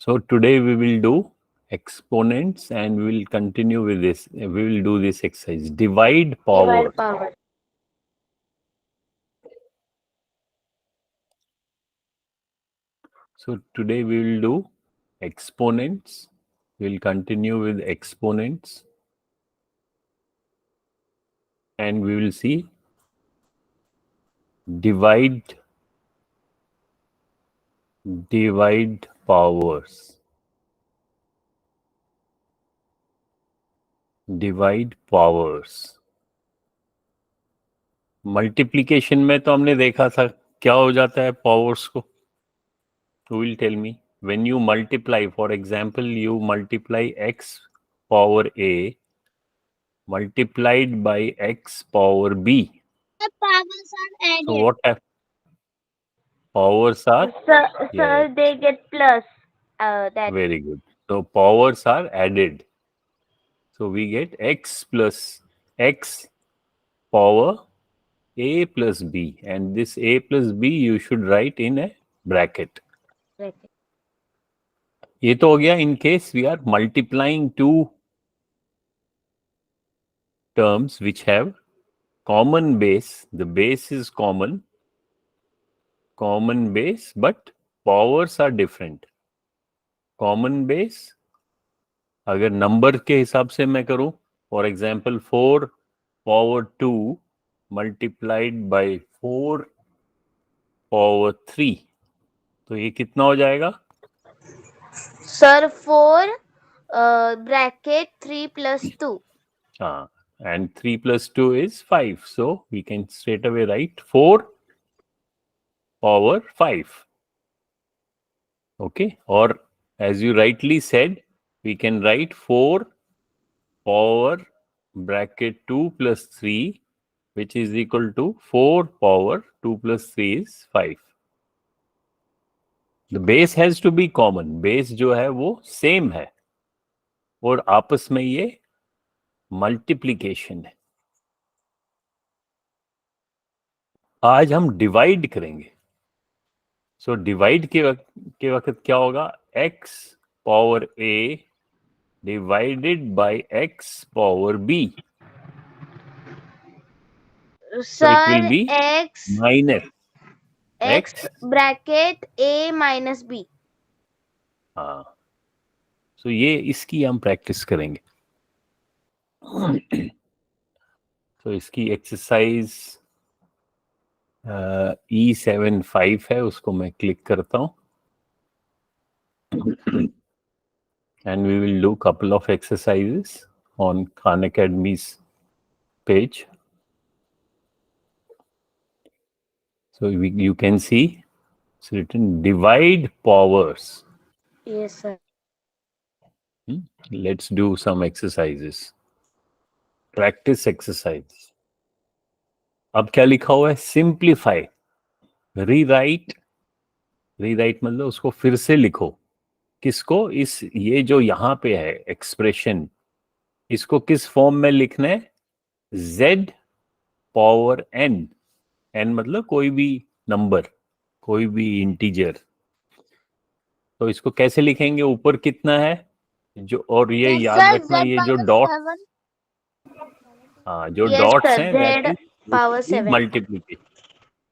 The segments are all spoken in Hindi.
So today we will do exponents and we will continue with this. We will do this exercise. Divide power. Divide power. So today we will do exponents. We will continue with exponents. And we will see divide powers. Divide powers. Multiplication में तो हमने देखा था क्या हो जाता है पावर्स को. Who will tell me? When you multiply, for example, you multiply x power a multiplied by x power b. The powers are added. So what happens? Powers are Sir, they get plus. That very good. So powers are added. So we get x plus x power a plus b, and this a plus b you should write in a bracket. ये तो हो गया in case we are multiplying two terms which have common base. The base is common base, but powers are different. Common base अगर नंबर के हिसाब से मैं करूं, for example 4 power 2 multiplied by 4 power 3, तो ये कितना हो जाएगा? Sir 4 bracket 3 plus 2. And 3 plus 2 is 5. So we can straight away write 4 power 5. Okay, or as you rightly said, we can write 4 power bracket 2 plus 3, which is equal to 4 power 2 plus 3 is 5. The base has to be common. Base जो है वो same है और आपस में ये multiplication है. आज हम divide करेंगे. So divide के वक्त क्या होगा? x power a divided by x power b. So it will be x minus x bracket a minus b. हाँ, so ये इसकी हम प्रैक्टिस करेंगे. तो इसकी एक्सरसाइज E75 है, उसको मैं क्लिक करता हूँ. And we will do couple of exercises on Khan Academy's page. So you can see it's written divide powers. Yes, sir. Let's do some exercises. Practice exercise. अब क्या लिखा हुआ है? Simplify. Rewrite मतलब उसको फिर से लिखो. किसको? इस ये जो यहाँ पे है एक्सप्रेशन, इसको किस फॉर्म में लिखना है? z power n. n मतलब कोई भी नंबर, कोई भी इंटीजर. तो इसको कैसे लिखेंगे? ऊपर कितना है जो, और ये याद रखना ये जो डॉट, हाँ जो डॉट्स हैं that is power 7 multiplication.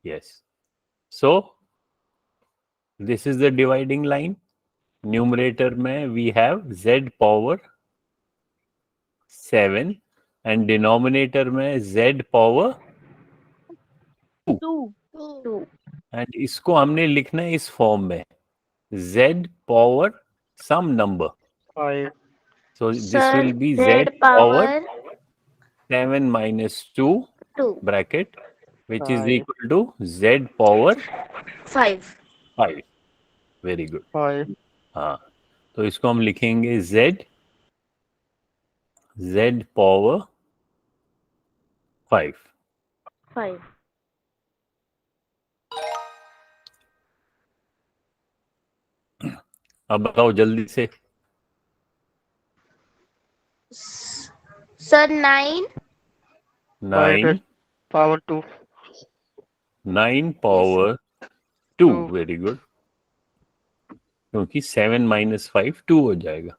Yes. So this is the dividing line. Numerator में we have z power 7 and denominator में z पावर 2. एंड इसको हमने लिखना है इस फॉर्म में z power some number. 5. So this will be z power 7 minus 2 bracket, which is 5. equal to z power 5. 5. Very good. 5. हाँ, तो इसको हम लिखेंगे z power 5. अब बताओ जल्दी से. Sir 9 power 2. 9 power 2. Very good. क्योंकि 7 माइनस 5 2 हो जाएगा।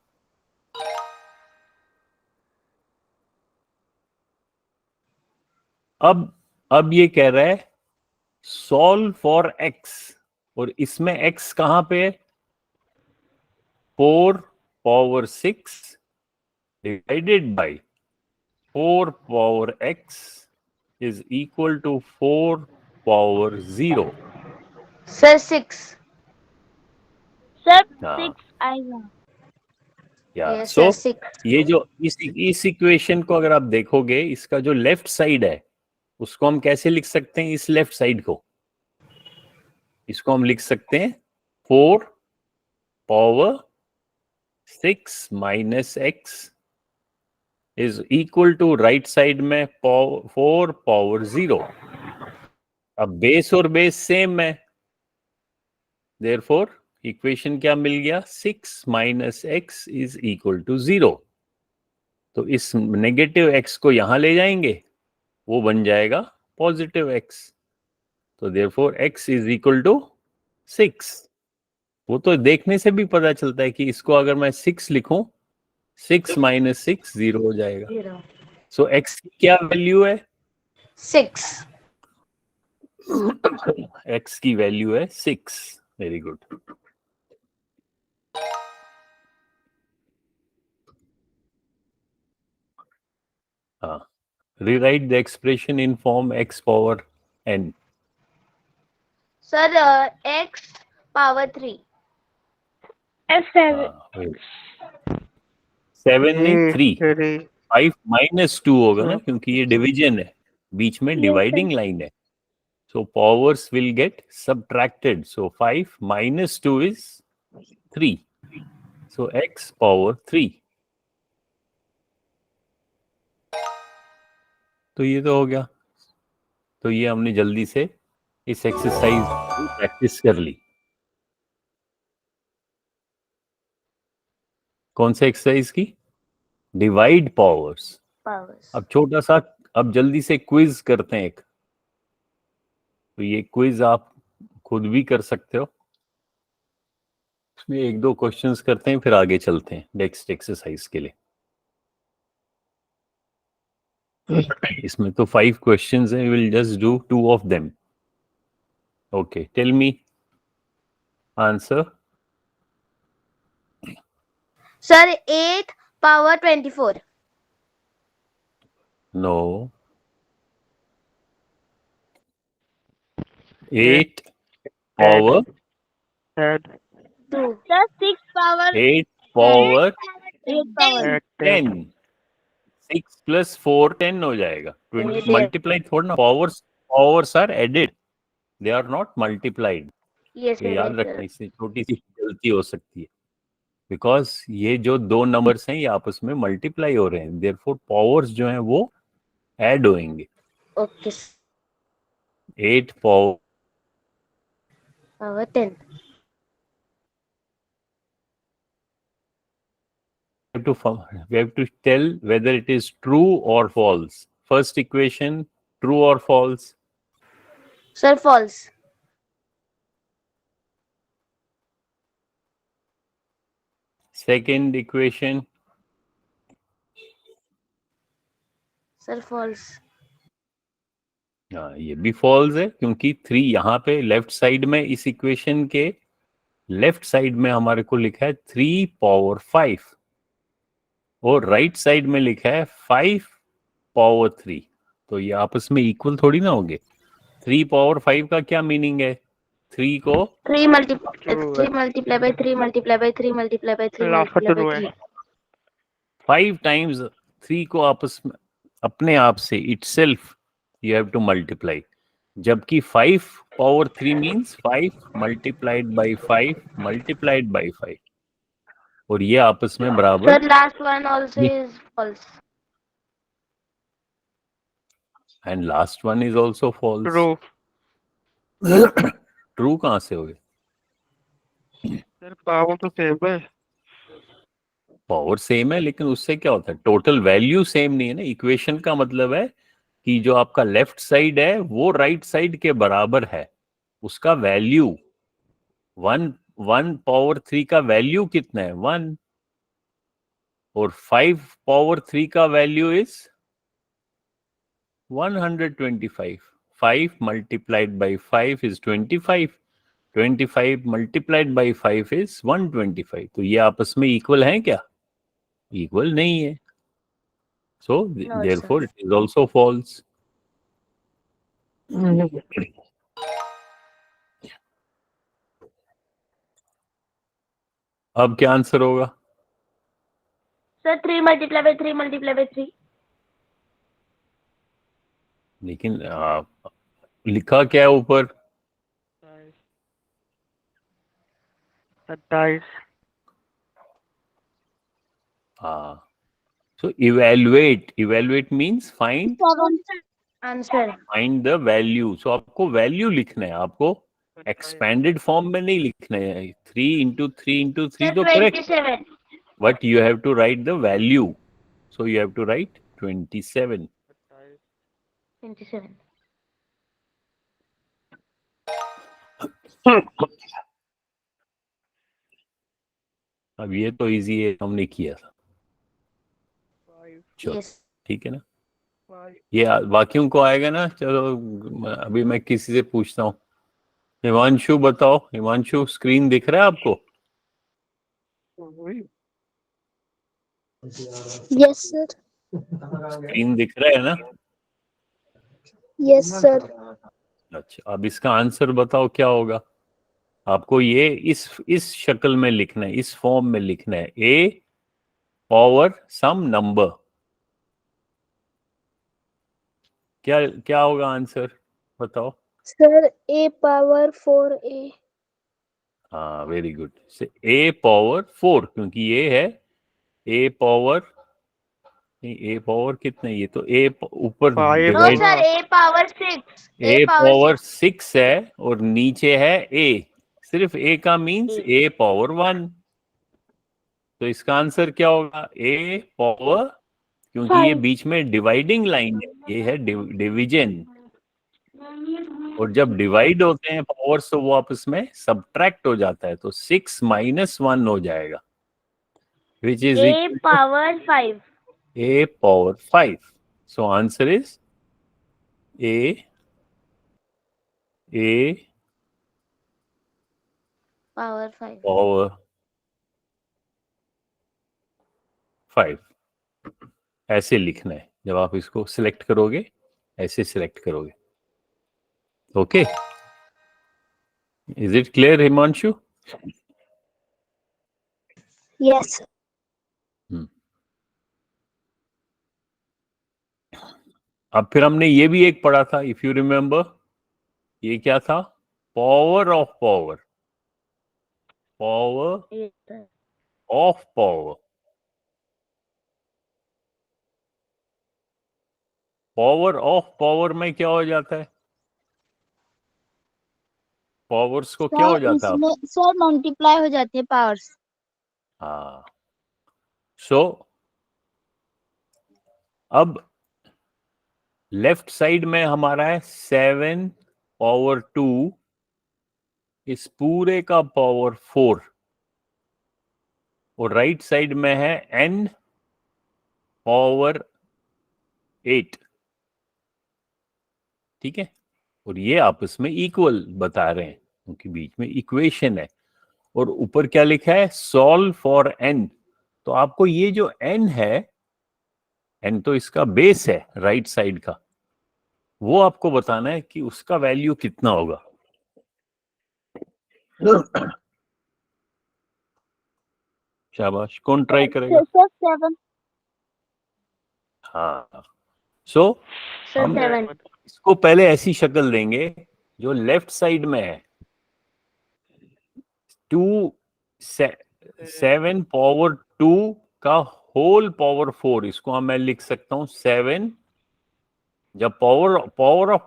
अब ये कह रहा है सॉल्व फॉर x, और इसमें x कहां पे है? 4 power 6 divided by 4 power x is equal to 4 power 0। Sir 6। Sir, हाँ 6 आएगा. या यस सो सर 6। ये जो इस इक्वेशन को अगर आप देखोगे, इसका जो लेफ्ट साइड है उसको हम कैसे लिख सकते हैं? इस लेफ्ट साइड को, इसको हम लिख सकते हैं 4 power 6 minus x is equal to right side में 4 पावर 0। अब बेस और बेस सेम है, देयरफॉर इक्वेशन क्या मिल गया? 6 minus x is equal to 0। तो इस नेगेटिव x को यहां ले जाएंगे, वो बन जाएगा पॉजिटिव x। तो therefore x is equal to 6। वो तो देखने से भी पता चलता है कि इसको अगर मैं 6 लिखूं, 6 माइनस 6 0 हो जाएगा। सो x की क्या वैल्यू है? 6। x की वैल्यू है 6। Very good. हाँ, rewrite the expression in form x power n. Sir x power 3। F7. हाँ, 7 नहीं 3, 5 माइनस 2 होगा ना, क्योंकि ये डिवीजन है, बीच में Yes, डिवाइडिंग sir. लाइन है। So powers will get subtracted. So 5 minus 2 is 3. So x power 3. तो ये तो हो गया। तो ये हमने जल्दी से इस एक्सरसाइज की प्रैक्टिस कर ली। कौन सा एक्सरसाइज की? Divide powers. पावर्स। अब छोटा सा, अब जल्दी से क्विज करते हैं एक। तो ये क्विज आप खुद भी कर सकते हो। इसमें एक दो क्वेश्चंस करते हैं, फिर आगे चलते हैं नेक्स्ट एक्सरसाइज के लिए। इसमें तो 5 क्वेश्चंस हैं, will just do 2 of them. Okay, tell me answer. Sir 8 power 24। No, 8 power 2। Sir, 6 power 8 power 8 power. 10। 6 plus 4 10 हो जाएगा। मल्टीप्लाई थोड़ा ना, powers are added, they are not multiplied. Yes ये याद सर। रखना, इससे छोटी सी गलती हो सकती है, बिकॉज ये जो दो नंबर्स हैं ये आपस में मल्टीप्लाई हो रहे हैं, देयरफॉर पावर्स जो हैं वो ऐड होंगे। Okay. 8 power power 10। we have to tell whether it is true or false. First equation, true or false? Sir false. Second equation, sir false. हाँ ये भी फॉल्स है, क्योंकि 3 यहाँ पे लेफ्ट साइड में, इस इक्वेशन के लेफ्ट साइड में हमारे को लिखा है 3 पावर 5, और राइट साइड में लिखा है 5 पावर 3। तो ये आपस में इक्वल थोड़ी ना होंगे। 3 पावर 5 का क्या मीनिंग है? 3 को 3 multiply by 3 multiply by 3 multiply by 3 multiply by 3। 5 times 3 को आपस में अपने आप से itself you have to multiply, जबकि 5 power 3 means 5 multiplied by 5 multiplied by 5, और ये आपस में बराबर। Sir last one also is false. And last one is also false. True कहां से हो गए? सर पावर तो सेम है। पावर सेम है, लेकिन उससे क्या होता है? टोटल वैल्यू सेम नहीं है ना। इक्वेशन का मतलब है कि जो आपका लेफ्ट साइड है वो राइट साइड के बराबर है, उसका वैल्यू 1 1 पावर 3 का वैल्यू कितना है 1, और 5 पावर 3 का value is 125. 5 multiplied by 5 is 25. 25 multiplied by 5 is 125. तो ये आपस में इक्वल हैं क्या? इक्वल नहीं है. So No, therefore sir. it is also false. अब क्या आंसर होगा? Sir, 3 multiplied by 3 multiplied by 3. लेकिन लिखा क्या है ऊपर? 27. हाँ. So evaluate means find Answer. the value. So आपको value लिखना है, आपको expanded form में नहीं लिखना है. 3 into 3 into 3 Sir, तो correct, 27. but you have to write the value. So you have to write 27. 27. अब ये तो इजी है, हमने किया था. चलो Yes. ठीक है ना. ये बाकियों को आएगा ना. चलो अभी मैं किसी से पूछता हूँ. हिमांशु बताओ. हिमांशु स्क्रीन दिख रहा है आपको? Yes, sir. स्क्रीन दिख रहा है ना? Yes, sir. अच्छा, अब इसका आंसर बताओ क्या होगा. आपको ये इस शक्ल में लिखना है, इस फॉर्म में लिखना है. ए पावर सम नंबर. क्या क्या होगा आंसर बताओ. Sir, A power 4A. हाँ, वेरी गुड. से ए पावर 4, क्योंकि ये है ए पावर, नहीं ए पावर कितने, ये तो ए ऊपर Five. No, divide, sir, A power 6. A power 6 है और नीचे है ए. सिर्फ ए का मीन्स ए पावर 1. तो इसका आंसर क्या होगा? ए पावर, क्योंकि ये बीच में डिवाइडिंग लाइन है, ये है डिवीजन. और जब डिवाइड होते हैं पावर्स तो वो आपस में सब्ट्रैक्ट हो जाता है, तो 6 minus 1 हो जाएगा, which is A power 5. a power 5. So answer is a Power 5. power 5. ऐसे लिखना है. जब आप इसको सिलेक्ट करोगे ऐसे सिलेक्ट करोगे. Okay, is it clear Himanshu? Yes. अब फिर हमने ये भी एक पढ़ा था, इफ यू रिमेम्बर. ये क्या था? Power of power. Power Yes, sir. Of power. Power of power में क्या हो जाता है? पावर्स को क्या हो जाता है? इसमें सर मल्टीप्लाई हो जाती है पावर्स. हाँ. सो अब लेफ्ट साइड में हमारा है 7 पावर 2, इस पूरे का पावर 4, और राइट साइड में है n पावर 8. ठीक है. और ये आपस में इक्वल बता रहे हैं क्योंकि बीच में इक्वेशन है. और ऊपर क्या लिखा है? Solve for n. तो आपको ये जो n है, n तो इसका बेस है राइट साइड का, वो आपको बताना है कि उसका वैल्यू कितना होगा. शाबाश. कौन ट्राई करेगा? सर 7. हाँ. सो Sir, हम 7. इसको पहले ऐसी शक्ल देंगे जो लेफ्ट साइड में है. 7 पावर 2 का होल पावर 4. इसको मैं लिख सकता हूं 7. जब पावर ऑफ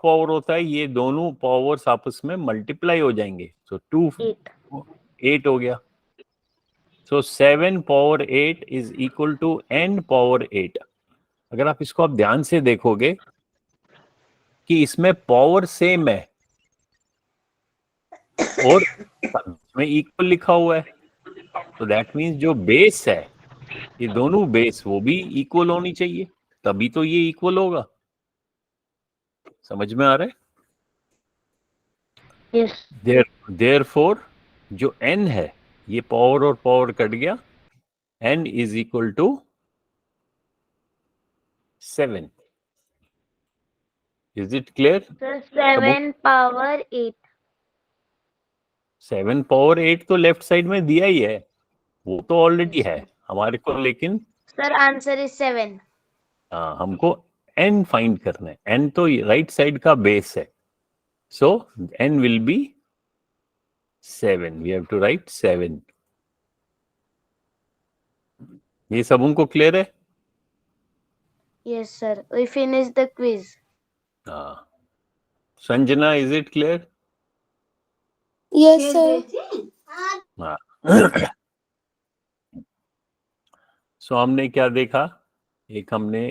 पावर होता है, ये दोनों पावर्स आपस में मल्टीप्लाई हो जाएंगे. सो 2 8 हो गया. So 7 power 8 is equal to n power 8. अगर आप इसको आप ध्यान से देखोगे कि इसमें पावर सेम है और में इक्वल लिखा हुआ है, तो दैट मीन्स जो बेस है, ये दोनों बेस वो भी इक्वल होनी चाहिए, तभी तो ये इक्वल होगा। समझ में आ रहा है? Yes. देयरफॉर जो n है, ये पावर और पावर कट गया, n is equal to 7। Is it clear? Sir, 7 power 8. 7 power 8 तो लेफ्ट साइड में दिया ही है, वो तो ऑलरेडी है हमारे को, लेकिन Sir, answer is 7. हमको n फाइंड करना है। n तो राइट साइड का बेस है, so n will be 7। We have to write 7। ये सब उनको क्लियर है? Yes, sir. We finished the quiz. हाँ। Sanjana, is it clear? Yes, sir. हाँ। सो हमने क्या देखा? एक हमने,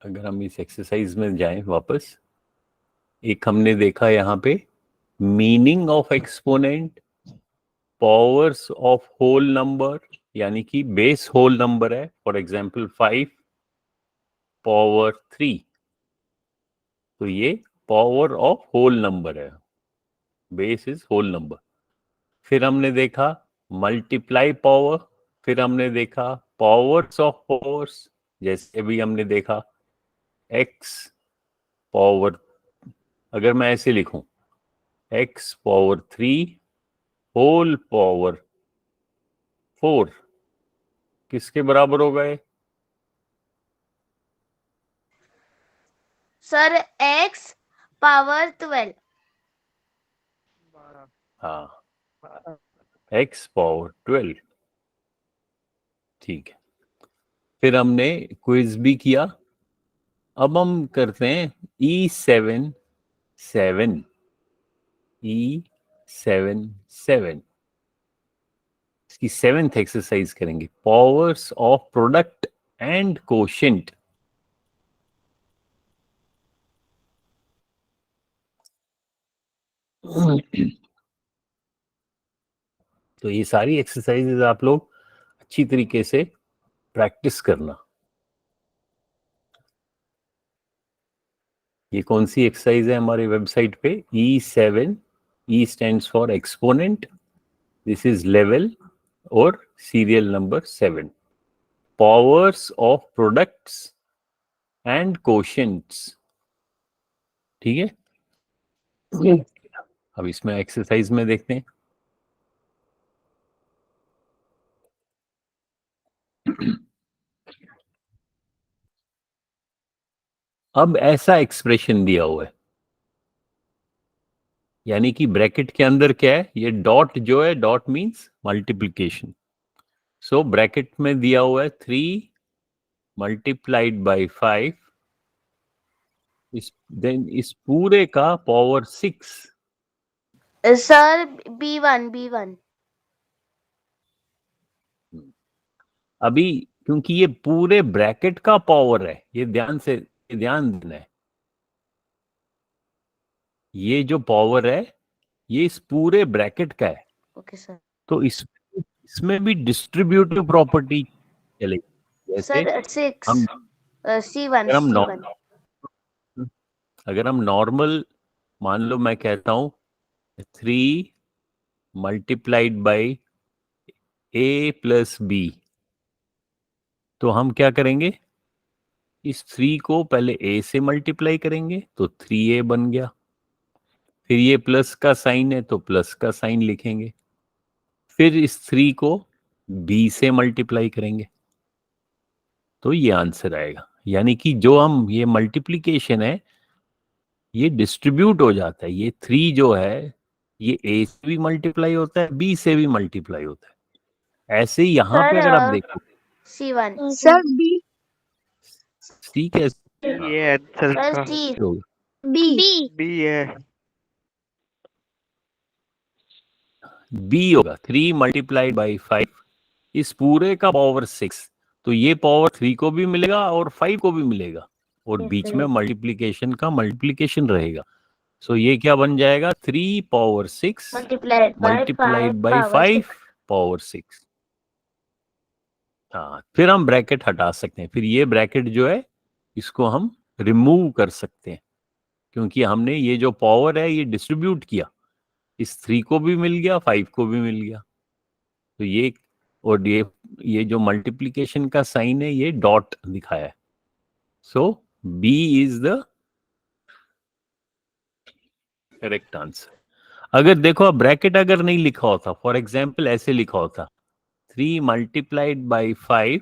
अगर हम इस एक्सरसाइज में जाएं वापस, एक हमने देखा यहाँ पे meaning of exponent, powers of whole number, यानी कि बेस होल नंबर है, फॉर एग्जांपल 5 पावर 3, तो ये पावर ऑफ होल नंबर है, बेस इज होल नंबर। फिर हमने देखा मल्टीप्लाई पावर, फिर हमने देखा पावर्स ऑफ पावर्स, जैसे भी हमने देखा x पावर, अगर मैं ऐसे लिखूं x पावर 3 होल पावर 4 किसके बराबर हो गए? Sir, x power 12. हाँ, x पावर 12। ठीक है, फिर हमने क्विज भी किया। अब हम करते हैं E7 7, E7 7, इसकी 7th एक्सरसाइज करेंगे, powers of product and quotient. तो ये सारी एक्सरसाइजेज आप लोग अच्छी तरीके से प्रैक्टिस करना। ये कौन सी एक्सरसाइज है हमारे वेबसाइट पे? E7, E stands for exponent, this is level और serial number 7, powers of products and quotients. ठीक है, अब इसमें एक्सरसाइज में देखते हैं। अब ऐसा एक्सप्रेशन दिया हुआ है, यानी कि ब्रैकेट के अंदर क्या है, ये डॉट जो है, dot means multiplication. So bracket में दिया हुआ है 3 मल्टीप्लाइड बाय 5, देन इस पूरे का पावर 6। Sir, B1. अभी क्योंकि ये पूरे ब्रैकेट का पावर है, ये ध्यान देना है, ये जो पावर है ये इस पूरे ब्रैकेट का है, Okay, sir. तो इसमें भी डिस्ट्रीब्यूटिव प्रॉपर्टी चलेगी। जैसे Sir, 6. हम C1. अगर हम नॉर्मल, मान लो मैं कहता हूं 3 multiplied by A plus B, तो हम क्या करेंगे, इस 3 को पहले A से मल्टीप्लाई करेंगे तो 3A बन गया, फिर ये प्लस का साइन है तो प्लस का साइन लिखेंगे, फिर इस 3 को B से मल्टीप्लाई करेंगे तो ये आंसर आएगा। यानी कि जो हम ये मल्टीप्लिकेशन है ये डिस्ट्रीब्यूट हो जाता है, ये 3 जो है ये A से भी मल्टीप्लाई होता है, B से भी मल्टीप्लाई होता है। ऐसे ही यहाँ पे अगर आप देखो C1. Sir, B. ठीक है, ये आंसर Sir, का C. B. बी है। B होगा 3 मल्टीप्लाइड बाई 5, इस पूरे का पावर 6, तो ये पावर 3 को भी मिलेगा और 5 को भी मिलेगा, और Yes, बीच sir. में मल्टीप्लिकेशन का मल्टीप्लिकेशन रहेगा, सो ये क्या बन जाएगा, 3 power 6 multiplied by multiplied 5 by power 5 6. Power 6। हाँ, फिर हम ब्रैकेट हटा सकते हैं। फिर ये ब्रैकेट जो है इसको हम रिमूव कर सकते हैं, क्योंकि हमने ये जो पावर है ये डिस्ट्रीब्यूट किया, इस 3 को भी मिल गया, 5 को भी मिल गया। तो ये, और ये जो मल्टीप्लिकेशन का साइन है ये डॉट दिखाया है। So B is the correct answer. अगर देखो ब्रैकेट अगर नहीं लिखा होता, फॉर एग्जाम्पल ऐसे लिखा होता 3 मल्टीप्लाइड बाई 5,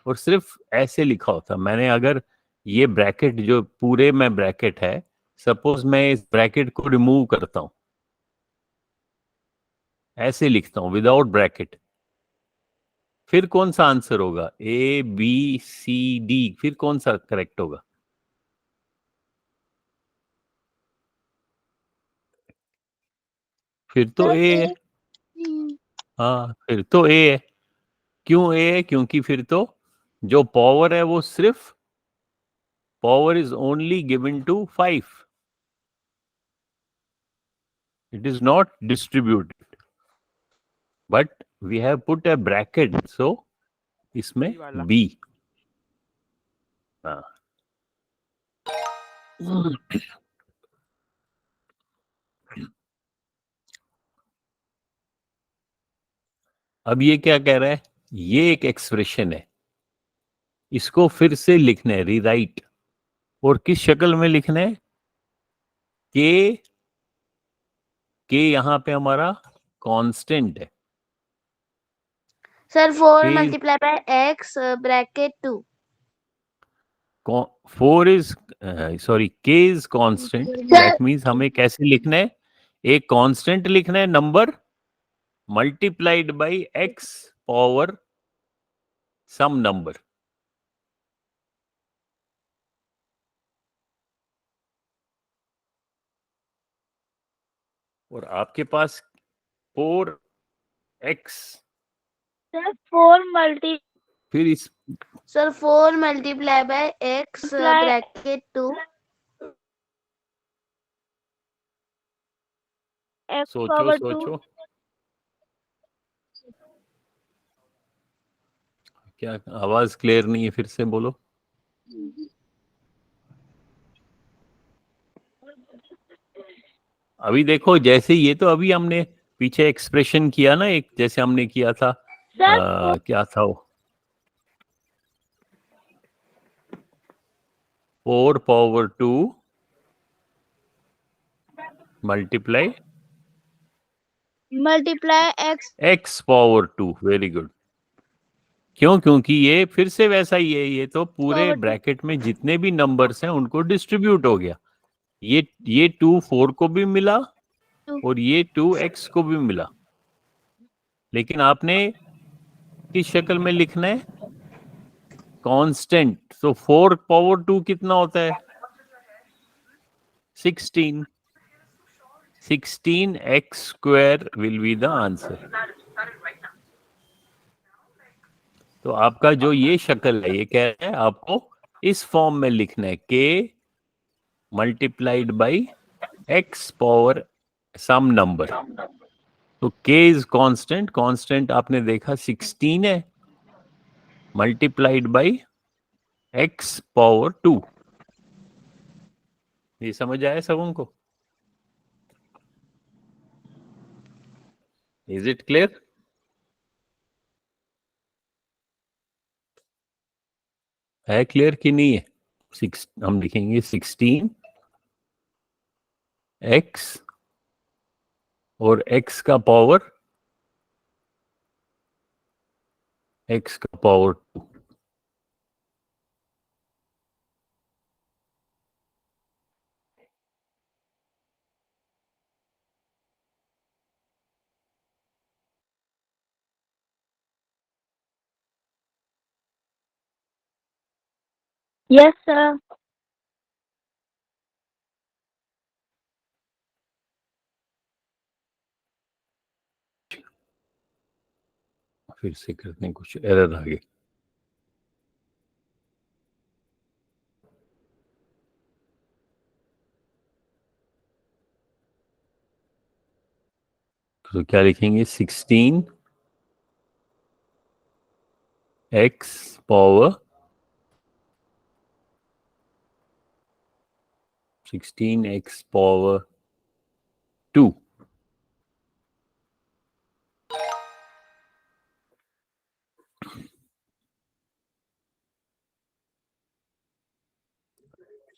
और सिर्फ ऐसे लिखा होता, मैंने अगर ये ब्रैकेट जो पूरे में ब्रैकेट है, सपोज मैं इस ब्रैकेट को रिमूव करता हूं, ऐसे लिखता हूं विदाउट ब्रैकेट, फिर कौन सा आंसर होगा, ए बी सी डी, फिर कौन सा करेक्ट होगा? फिर तो ए है। हाँ, फिर तो ए है। क्यों ए है? क्योंकि फिर तो जो पावर है वो सिर्फ power is only given to 5, it is not distributed, but we have put a bracket, so इसमें बी वाला। बी। हाँ, अब ये क्या कह रहा है, ये एक एक्सप्रेशन है, इसको फिर से लिखना है, रीराइट। और किस शक्ल में लिखना है? के यहां पे हमारा कांस्टेंट है। Sir, 4 के multiplied by x bracket 2. 4 is sorry, k is constant, that means हमें कैसे लिखना है, एक कांस्टेंट लिखना है number multiplied by x power some number. और आपके पास 4x, Sir, 4 multi फिर इस Sir, 4 multiplied by x Multiply- bracket 2. x सोचो power 2. सोचो, क्या आवाज क्लियर नहीं है, फिर से बोलो। अभी देखो, जैसे ये तो अभी हमने पीछे एक्सप्रेशन किया ना, एक जैसे हमने किया था, Sir, क्या था वो, 4 power 2 multiply multiply x x power 2, very good. क्यों? क्योंकि ये फिर से वैसा ही है, ये तो पूरे Power 2. ब्रैकेट में जितने भी नंबर्स हैं उनको डिस्ट्रीब्यूट हो गया। ये 2 4 को भी मिला, और ये 2 x को भी मिला, लेकिन आपने किस शक्ल में लिखना है, कांस्टेंट। तो 4 पावर 2 कितना होता है, 16। 16x square will be the answer. तो आपका जो ये शक्ल है, ये कह रहा है आपको इस फॉर्म में लिखना है, k multiplied by x power some number. तो के इज कांस्टेंट, कांस्टेंट आपने देखा 16 है, मल्टीप्लाइड बाई एक्स पावर 2। ये समझ आया सबों को? Is it clear? है क्लियर कि नहीं है? हम लिखेंगे 16 एक्स और एक्स का पावर एक्स का पावर 2। Yes, sir. फिर से करते हैं, कुछ एरर आ गई। तो क्या लिखेंगे? 16 x power 16x power 2.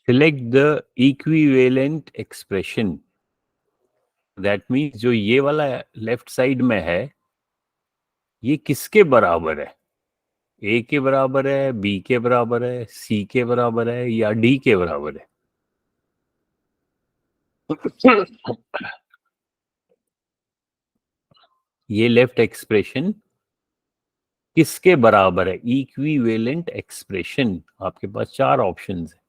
Select the equivalent expression. That means जो ये वाला लेफ्ट साइड में है ये किसके बराबर है? ए के बराबर है, बी के बराबर है, सी के बराबर है या डी के बराबर है? ये लेफ्ट एक्सप्रेशन किसके बराबर है? Equivalent expression. आपके पास 4 ऑप्शंस है।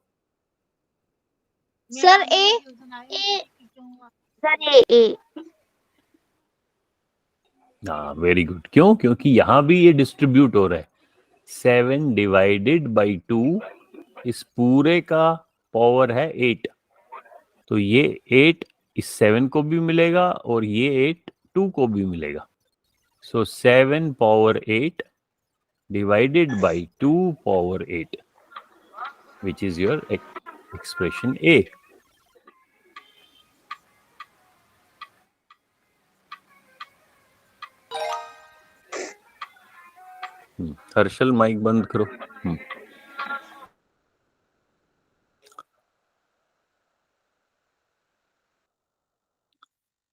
सर ए सर ए हाँ, वेरी गुड। क्यों? क्योंकि यहां भी ये डिस्ट्रीब्यूट हो रहा है। 7 डिवाइडेड बाई 2 इस पूरे का पावर है 8, तो ये 8 इस 7 को भी मिलेगा और ये 8 2 को भी मिलेगा। सो 7 power 8 divided by 2 power 8, which is your expression A. Harshal mic बंद करो।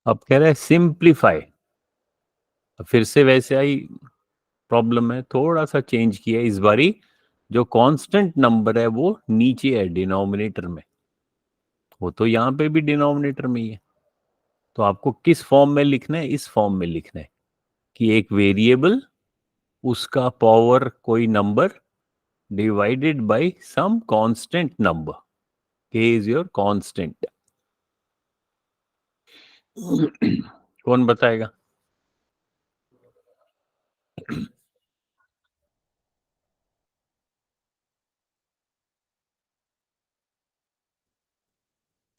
अब कह रहा है सिंप्लीफाई। फिर से वैसे आई प्रॉब्लम है, थोड़ा सा चेंज किया इस बारी। जो कांस्टेंट नंबर है वो नीचे है डिनोमिनेटर में, वो तो यहाँ पे भी डिनोमिनेटर में ही है। तो आपको किस फॉर्म में लिखना है? इस फॉर्म में लिखना है कि एक वेरिएबल, उसका पावर कोई number divided by some constant number. k is your constant. कौन बताएगा?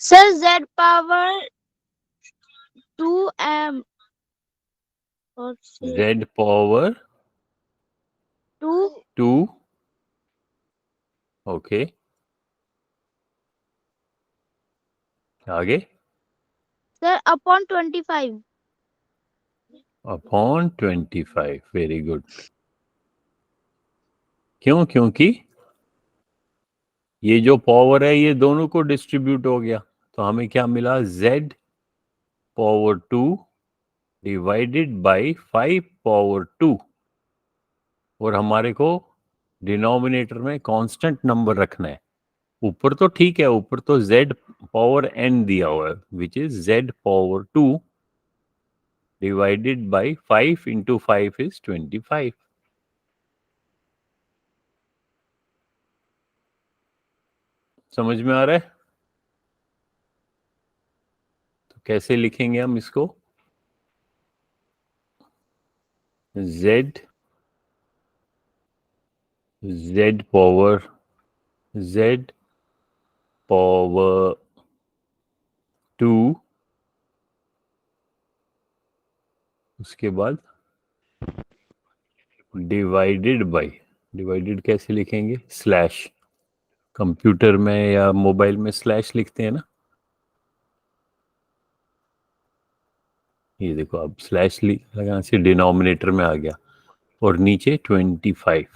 सर z पावर 2m और z पावर 2 2, ओके, आगे sir upon 25। Upon 25। Very good. क्यों? क्योंकि ये जो पावर है ये दोनों को डिस्ट्रीब्यूट हो गया, तो हमें क्या मिला? z power 2 divided by 5 power 2, और हमारे को डिनोमिनेटर में कांस्टेंट नंबर रखना है। ऊपर तो ठीक है, ऊपर तो z पावर n दिया हुआ है, which is z power 2 divided by 5 into 5 is 25। समझ में आ रहा है? तो कैसे लिखेंगे हम इसको? z पावर 2, उसके बाद डिवाइडेड कैसे लिखेंगे? स्लैश। कंप्यूटर में या मोबाइल में स्लैश लिखते हैं ना, ये देखो अब स्लैश लगा से डिनोमिनेटर में आ गया और नीचे 25।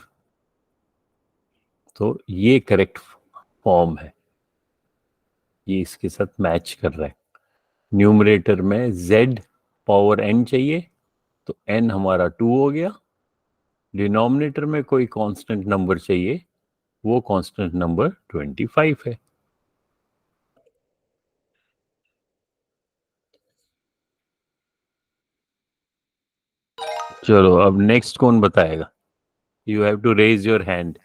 तो ये करेक्ट फॉर्म है, ये इसके साथ मैच कर रहा है। न्यूमरेटर में z पावर n चाहिए, तो n हमारा 2 हो गया। डिनोमिनेटर में कोई कांस्टेंट नंबर चाहिए, वो कांस्टेंट नंबर 25 है। चलो अब नेक्स्ट कौन बताएगा? You have to raise your hand.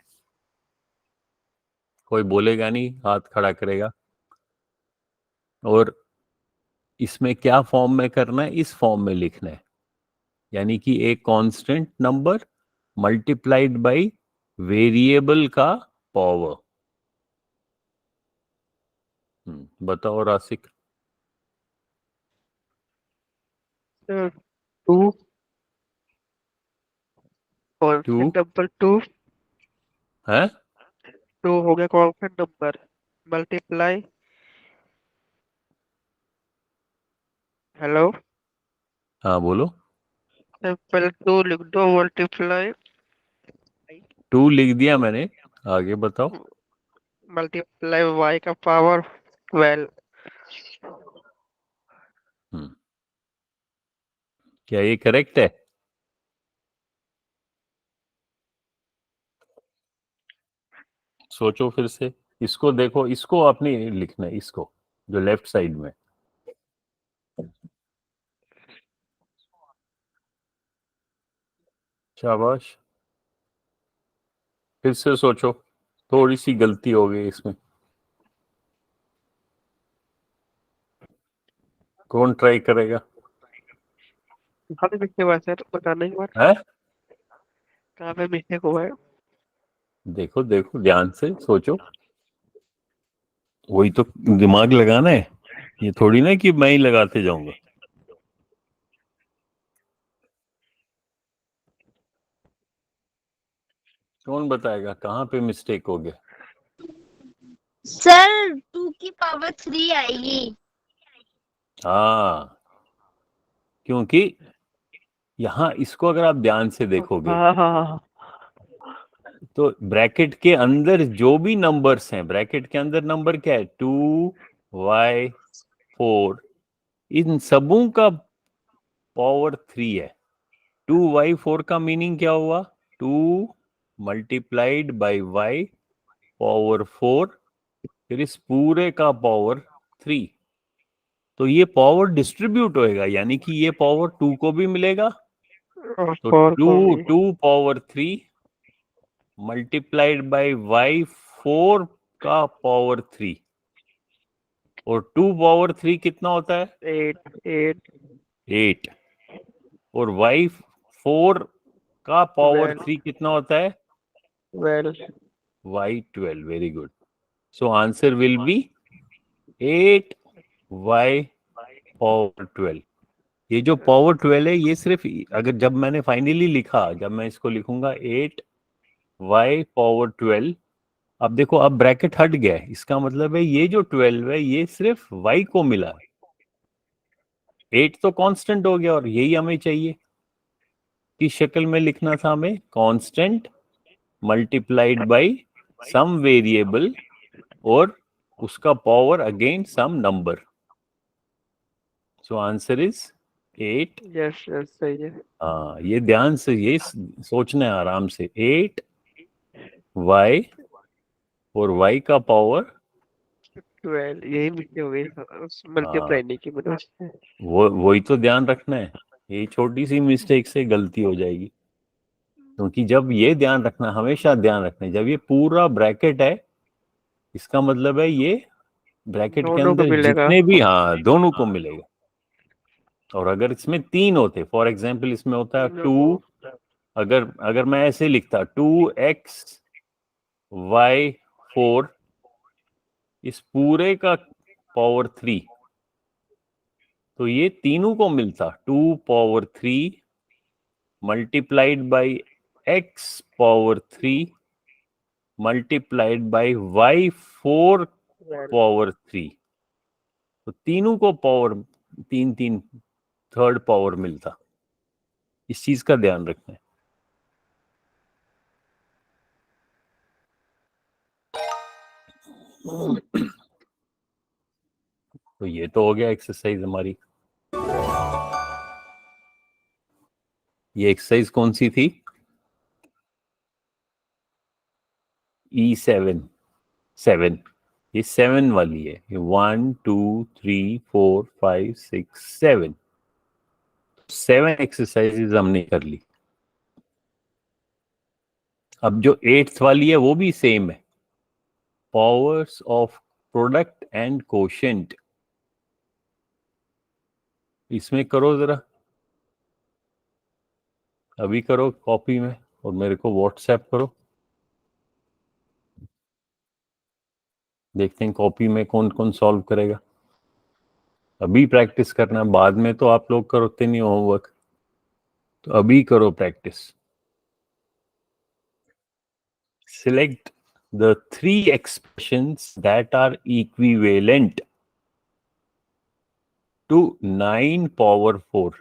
कोई बोलेगा नहीं, हाथ खड़ा करेगा। और इसमें क्या फॉर्म में करना है? इस फॉर्म में लिखना है, यानी कि एक constant number multiplied by variable का पावर। बताओ रासिक। सर 2 टू कॉन्स्टेंट नंबर 2 है 2 हो गया कॉन्स्टेंट नंबर मल्टीप्लाई हेलो हाँ बोलो पहले 2 लिख दो मल्टीप्लाई 2 लिख दिया मैंने आगे बताओ y का पावर 12 हम्म क्या ये करेक्ट है सोचो फिर से इसको देखो इसको अपनी लिखना है इसको जो लेफ्ट साइड में शाबाश फिर से सोचो थोड़ी सी गलती हो गई इसमें कौन ट्राई करेगा कहाँ पे मिस्टेक हुआ है सर बताना एक बार है कहाँ पे मिस्टेक हुआ है देखो देखो ध्यान से सोचो वही तो दिमाग लगाना है ये थोड़ी ना कि मैं ही लगाते जाऊंगा कौन बताएगा कहाँ पे मिस्टेक हो गया सर 2 की पावर 3 आएगी। हाँ क्योंकि यहाँ इसको अगर आप ध्यान से देखोगे हाँ हाँ हाँ तो ब्रैकेट के अंदर जो भी नंबर्स हैं ब्रैकेट के अंदर नंबर क्या है 2y4 इन सबों का पावर 3 है 2y4 का मीनिंग क्या हुआ 2 मल्टीप्लाइड बाई y पावर 4 फिर इस पूरे का पावर 3 तो ये पावर डिस्ट्रीब्यूट होएगा यानी कि ये पावर 2 को भी मिलेगा और तो 4 को भी 2 पावर 3 मल्टीप्लाइड बाई y 4 का पावर 3 और 2 पावर 3 कितना होता है 8 8 और y 4 का पावर 12 3 कितना होता है 12 y 12 very good so answer will be 8y power 12 ये जो पावर 12 है ये सिर्फ अगर जब मैंने फाइनली लिखा जब मैं इसको लिखूंगा 8y पावर 12 अब देखो अब ब्रैकेट हट गया है इसका मतलब है ये जो 12 है ये सिर्फ y को मिला है 8 तो कांस्टेंट हो गया और यही हमें चाहिए किस शक्ल में लिखना था हमें constant multiplied by some variable और उसका power again some number so answer is 8 yes yes सही है हाँ ये ध्यान से ये सोचना है आराम से 8y और y का पावर 12 यही मिस्टेक हो गई मल्टीप्लाई नहीं की मैंने उससे वही तो ध्यान रखना है ये छोटी सी मिस्टेक से गलती हो जाएगी क्योंकि जब ये ध्यान रखना हमेशा ध्यान रखना है जब ये पूरा ब्रैकेट है इसका मतलब है ये ब्रैकेट के दोनों को अंदर मिलेगा जितने भी हाँ दोनों को मिलेगा और अगर इसमें 3 होते फॉर एग्जांपल इसमें होता है 2 अगर अगर मैं ऐसे लिखता 2x y 4 इस पूरे का पावर 3 तो ये तीनों को मिलता 2 power 3 multiplied by x power 3 multiplied by y 4 power 3 तो तीनों को पावर 3 थर्ड पावर मिलता इस चीज का ध्यान रखना है तो ये तो हो गया एक्सरसाइज हमारी ये एक्सरसाइज कौन सी थी E7 7 ये 7 वाली है ये 1 2 3 4 5 6 7 7 एक्सरसाइजेज हमने कर ली अब जो 8th वाली है वो भी सेम है powers of product and quotient इसमें करो जरा अभी करो कॉपी में और मेरे को व्हाट्सएप करो देखते हैं कॉपी में कौन कौन सॉल्व करेगा अभी प्रैक्टिस करना बाद में तो आप लोग करते नहीं होमवर्क तो अभी करो practice. Select the three expressions that are equivalent to 9 power 4.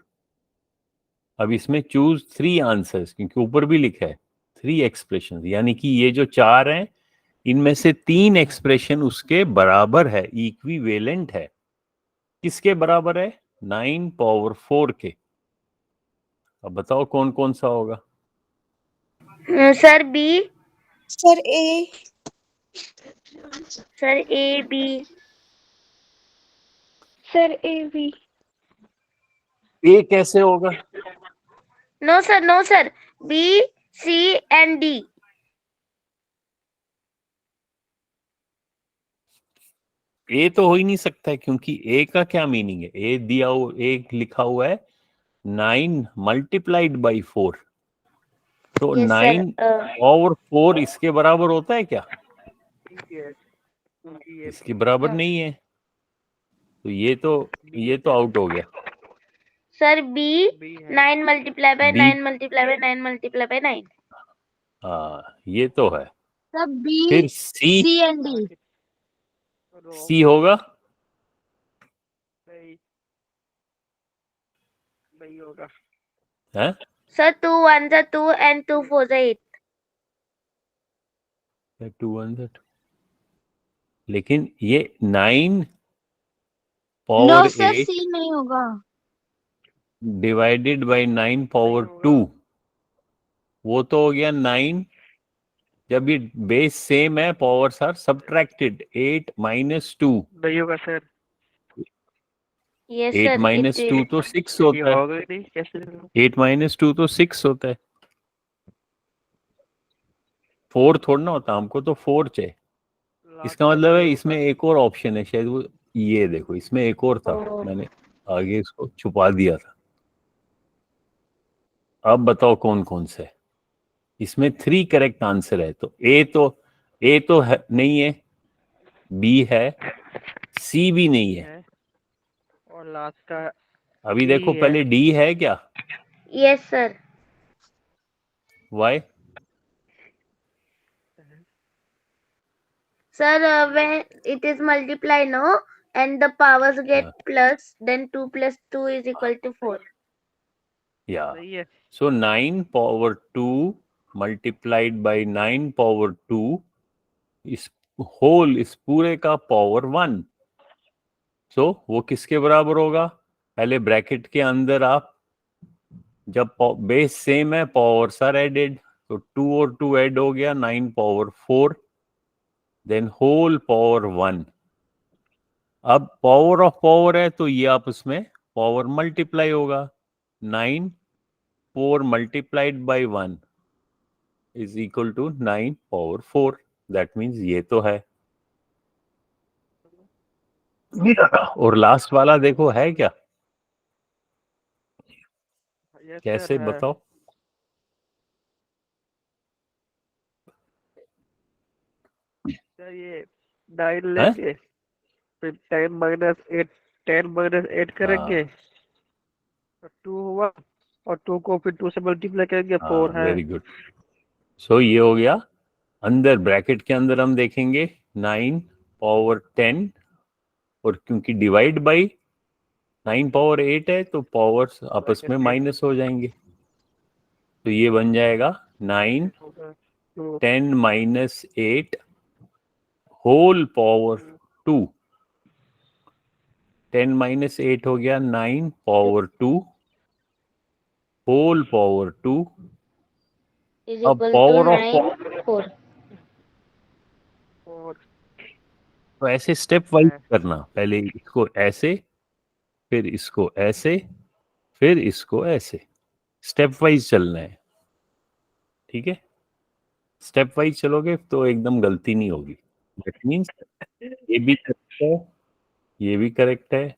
अब इसमें चूज 3 आंसर्स, क्योंकि ऊपर भी लिखा है 3 एक्सप्रेशन, यानी कि ये जो 4 हैं इनमें से 3 एक्सप्रेशन उसके बराबर है, इक्विवेलेंट है. किसके बराबर है? 9 पावर 4 के. अब बताओ कौन कौन सा होगा. Sir B. Sir A. Sir A B. Sir A B. A कैसे होगा? No sir B C and D. A तो हो ही नहीं सकता है, क्योंकि ए का क्या मीनिंग है? ए दिया हुआ, ए लिखा हुआ है 9 मल्टीप्लाइड बाई 4. तो Yes, sir. 9 और 4 इसके बराबर होता है क्या? इसके बराबर नहीं है. तो ये तो आउट हो गया. सर बी बी है 9 multiply by B 9 multiply by 9 multiply by 9. हाँ, ये तो है. सर बी फिर सी. सी एंड डी. सी होगा. नहीं नहीं होगा. है? सर 2 1 जा 2 and 2 4 जा 8. 2 1 that. लेकिन ये 9 नो पावर सर 8 सी नहीं होगा. डिवाइडेड बाय 9 पावर होगा. 2, वो तो हो गया 9. जब ये बेस सेम है, पावर्स आर सब्ट्रैक्टेड. 8 माइनस 2. नहीं होगा sir. Yes 8 sir. Minus it 2 is. तो 6 ये होता है. होगा ही नहीं, कैसे होगा? 8 माइनस 2 तो 6 होता है. 4 थोड़ा ना होता. हमको तो 4 चाहिए. इसका मतलब है इसमें एक और ऑप्शन है शायद. वो ये देखो, इसमें एक और था, मैंने आगे इसको छुपा दिया था. अब बताओ कौन कौन से. इसमें 3 करेक्ट आंसर है. तो ए तो है, नहीं है. बी है. सी भी नहीं है. और लास्ट का अभी D देखो, है. पहले डी है क्या? Yes sir. Why? Sir, when it is multiply, no, and the powers get plus, then 2 plus 2 is equal to 4. या सही है. सो 9 पावर 2 मल्टीप्लाइड बाय 9 पावर 2, इस होल, इस पूरे का पावर 1. सो वो किसके बराबर होगा? पहले ब्रैकेट के अंदर आप, जब बेस सेम है, पावर्स आर एडेड. तो 2 और 2 ऐड हो गया, 9 पावर 4. Then whole power 1. अब पावर ऑफ पावर है, तो ये आप उसमें पावर मल्टीप्लाई होगा. 9 4 multiplied by 1 is equal to 9 power 4. That means ये तो है. और लास्ट वाला देखो है क्या? Yes, कैसे sir, है. बताओ? सर ये 9 लेंगे, फिर 10 माइनस 8 करेंगे, तो 2 हुआ, और 2 को फिर 2 से मल्टीप्लाई करेंगे, 4 है. Very good. सो ये हो गया. अंदर ब्रैकेट के अंदर हम देखेंगे 9 पावर 10, और क्योंकि डिवाइड बाई 9 पावर 8 है, तो पावर्स आपस में माइनस हो जाएंगे. तो ये बन जाएगा 9 तो 10 माइनस 8 होल पावर 2. 10 माइनस 8 हो गया 9 पावर 2 होल पावर 2. Is अब equal to पावर 9 ऑफ 4. और तो ऐसे स्टेप वाइज करना. पहले इसको ऐसे, फिर इसको ऐसे, फिर इसको ऐसे. स्टेप वाइज चलना है. ठीक है? स्टेप वाइज चलोगे तो एकदम गलती नहीं होगी. दैट मीन्स ये भी करेक्ट है, ये भी करेक्ट है.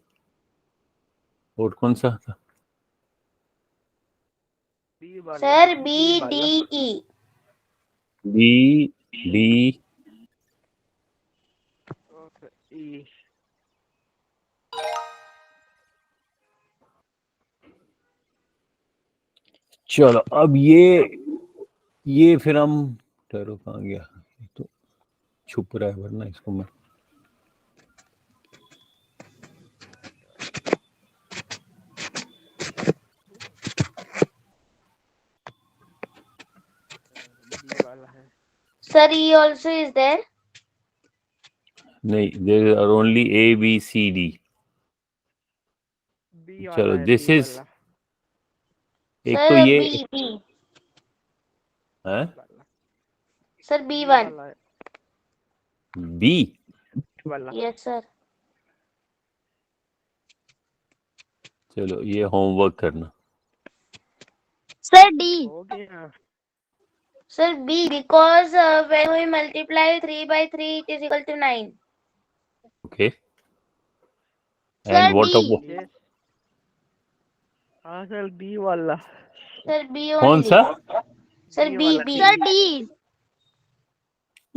और कौन सा था? B वाला, Sir B B वाला. D E. B D. और E. चलो अब ये फिर हम ठहरो, कहाँ गया, ये तो छुप रहा है वरना इसको मैं बी वाला है। Sir, E also is there. नहीं, there are only A B C D. B वाला चलो है, दिस बी इज, वाला एक Sir, तो ये B. है वाला Sir, बी B1. वाला है, बी. वाला। Yes, sir. चलो ये होमवर्क करना. Sir, D. हो गया। Sir, B, because when we multiply 3 by 3, it is equal to 9. Okay. Sir, and what D. About, ये हाँ सर, बी वाला। Sir, B कौन only. सा? Sir, B B, वाला, B.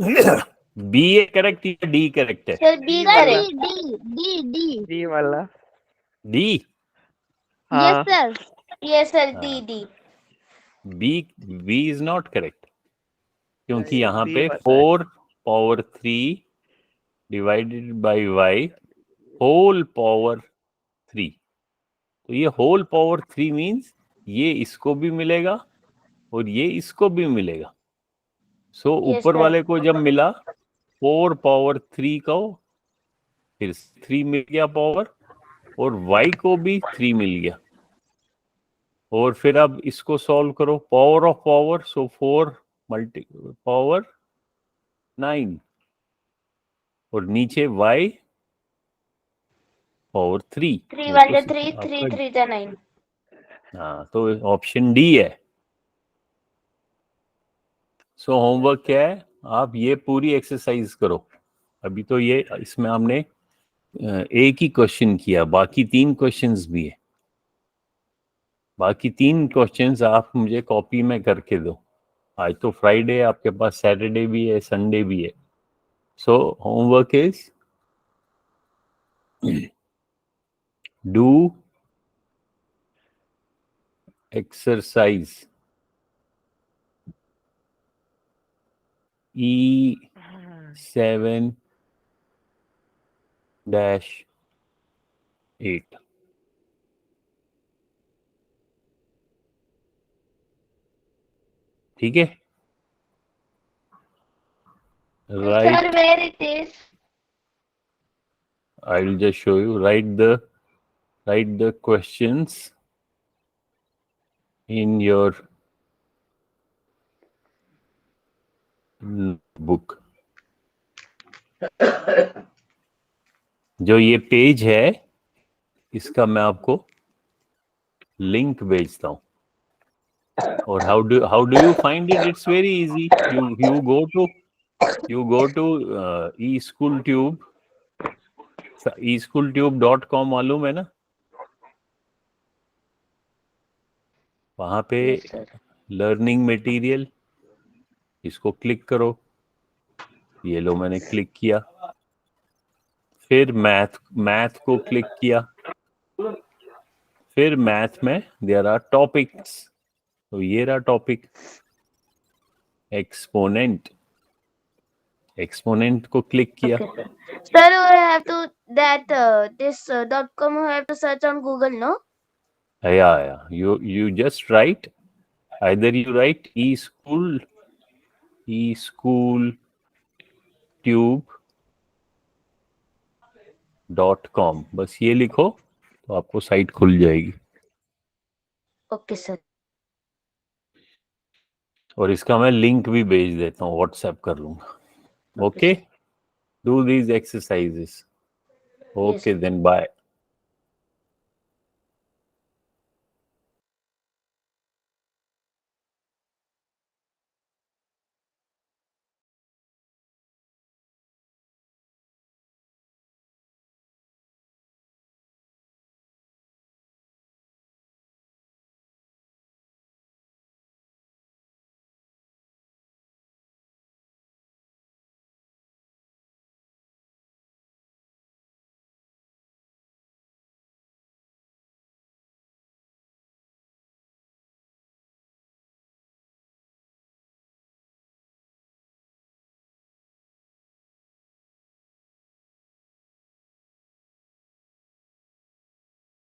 Sir, D. B A correct या डी करेक्ट है? Sir, B Sir, correct. D. D वाला। डी. Yes, हाँ sir. Yes, sir, D, हाँ. D. B is not correct, क्योंकि नहीं, यहाँ B पे वाला है। 4 power 3 divided by y whole power 3. तो ये होल पावर 3 मीन्स ये इसको भी मिलेगा और ये इसको भी मिलेगा. सो Yes, ऊपर sir. वाले को जब मिला 4 पावर 3 को, फिर 3 मिल गया पावर, और y को भी 3 मिल गया. और फिर अब इसको सॉल्व करो, power of power, so 4 multi power 9, और नीचे y पावर 3. 3 1 is 3, 3 3 is 9. हाँ, तो ऑप्शन डी है. सो होमवर्क क्या है, आप ये पूरी एक्सरसाइज करो. अभी तो ये इसमें हमने एक ही क्वेश्चन किया, बाकी 3 क्वेश्चंस भी है. बाकी 3 क्वेश्चंस आप मुझे कॉपी में करके दो. आज तो फ्राइडे, आपके पास सैटरडे भी है, संडे भी है. So homework is do exercise E7-8. ठीक है. Right, Sir, where it is? I will just show you. Write the questions in your book. जो ये पेज है, इसका मैं आपको लिंक भेजता हूँ. और how do you find it? It's very easy. You go to eSchoolTube. eSchoolTube.com मालूम है ना? वहां पे Yes, sir. लर्निंग मटेरियल, इसको क्लिक करो. ये लो, मैंने क्लिक किया. फिर मैथ को क्लिक किया. फिर मैथ में देयर आर टॉपिक्स. तो ये रहा टॉपिक एक्सपोनेंट. एक्सपोनेंट को क्लिक किया. Okay, sir. Sir, we have to this .com we have to search on Google, no? Yeah. You just write, either you write eSchoolTube.com, बस ये लिखो तो आपको साइट खुल जाएगी. Okay, sir. और इसका मैं लिंक भी भेज देता हूँ, व्हाट्सएप कर लूंगा. Okay, do these exercises. Okay, then bye.